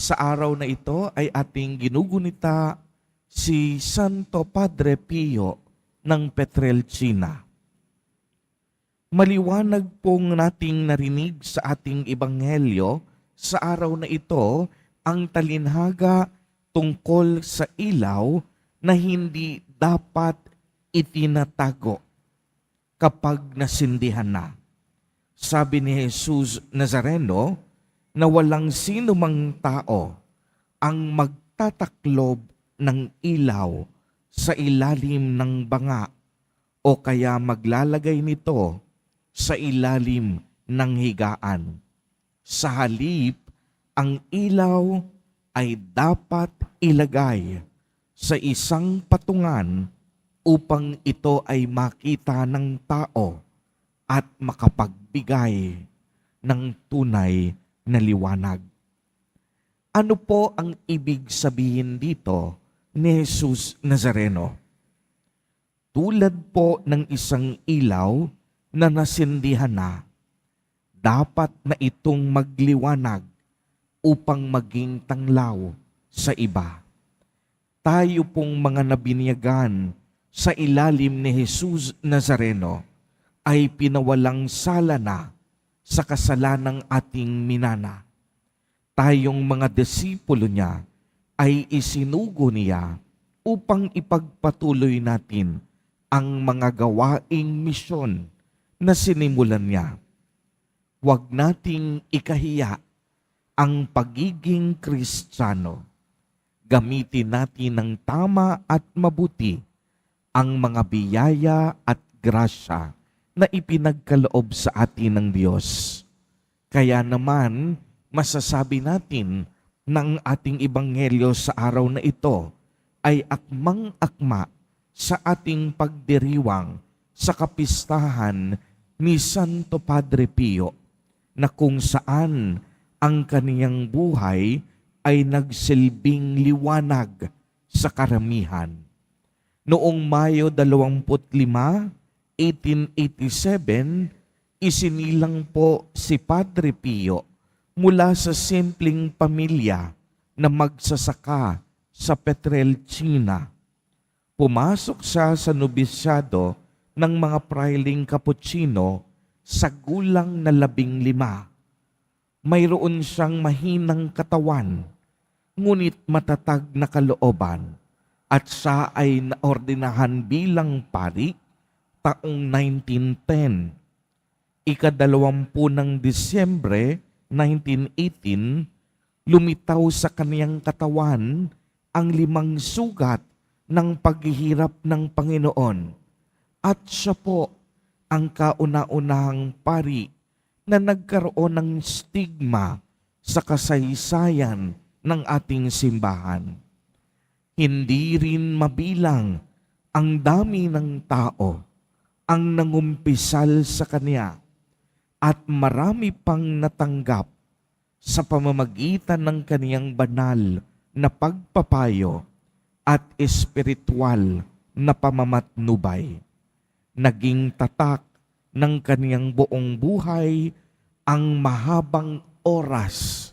Sa araw na ito ay ating ginugunita si Santo Padre Pio ng Pietrelcina. Maliwanag pong nating narinig sa ating ebanghelyo sa araw na ito ang talinhaga tungkol sa ilaw na hindi dapat itinatago kapag nasindihan na. Sabi ni Jesus Nazareno na walang sino mang tao ang magtataklob ng ilaw sa ilalim ng banga o kaya maglalagay nito sa ilalim ng higaan. Sa halip, ang ilaw ay dapat ilagay sa isang patungan upang ito ay makita ng tao at makapagbigay ng tunay na liwanag. Ano po ang ibig sabihin dito ni Jesus Nazareno? Tulad po ng isang ilaw na nasindihan na, dapat na itong magliwanag upang maging tanglaw sa iba. Tayo pong mga nabinyagan sa ilalim ni Jesus Nazareno ay pinawalang sala na sa kasalanang ating minana. Tayong mga disipulo niya ay isinugo niya upang ipagpatuloy natin ang mga gawaing misyon na sinimulan niya. Huwag nating ikahiya ang pagiging Kristiyano. Gamitin natin ng tama at mabuti ang mga biyaya at grasya na ipinagkaloob sa atin ng Diyos. Kaya naman, masasabi natin na ang ating ebanghelyo sa araw na ito ay akmang-akma sa ating pagdiriwang sa kapistahan ni Santo Padre Pio, na kung saan ang kaniyang buhay ay nagsilbing liwanag sa karamihan. Noong Mayo 25, 1887, isinilang po si Padre Pio mula sa simpleng pamilya na magsasaka sa Pietrelcina. Pumasok siya sa nobisyado ng mga prailing Capuchino sa gulang na 15. Mayroon siyang mahinang katawan, ngunit matatag na kalooban, at siya ay naordinahan bilang pari taong 1910. Ika-20 ng Disyembre 1918, lumitaw sa kaniyang katawan ang 5 sugat ng paghihirap ng Panginoon. At siya po ang kauna-unahang pari na nagkaroon ng stigma sa kasaysayan ng ating simbahan. Hindi rin mabilang ang dami ng tao ang nangumpisal sa kanya at marami pang natanggap sa pamamagitan ng kaniyang banal na pagpapayo at espiritual na pamamatnubay. Naging tatak ng kaniyang buong buhay ang mahabang oras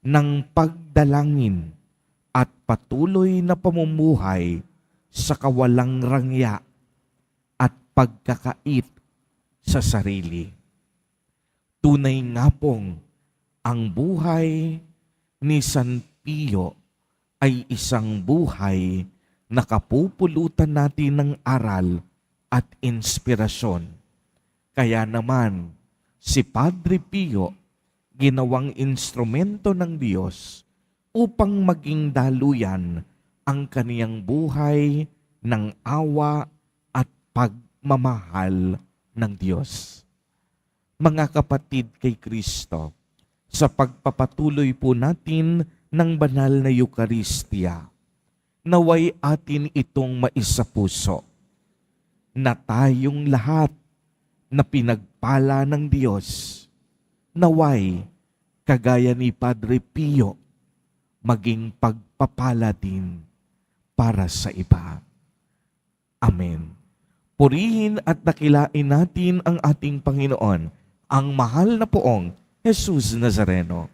ng pagdalangin at patuloy na pamumuhay sa kawalang rangya at pagkakait sa sarili. Tunay nga pong ang buhay ni San Pio ay isang buhay na kapupulutan natin ng aral at inspirasyon. Kaya naman, si Padre Pio ginawang instrumento ng Diyos upang maging daluyan ang kaniyang buhay ng awa at pagmamahal ng Diyos. Mga kapatid kay Kristo, sa pagpapatuloy po natin ng banal na Eucharistia, naway atin itong maisapuso na tayong lahat na pinagpala ng Diyos, naway, kagaya ni Padre Pio, maging pagpapala din para sa iba. Amen. Purihin at dakilain natin ang ating Panginoon, ang mahal na poong Jesus Nazareno.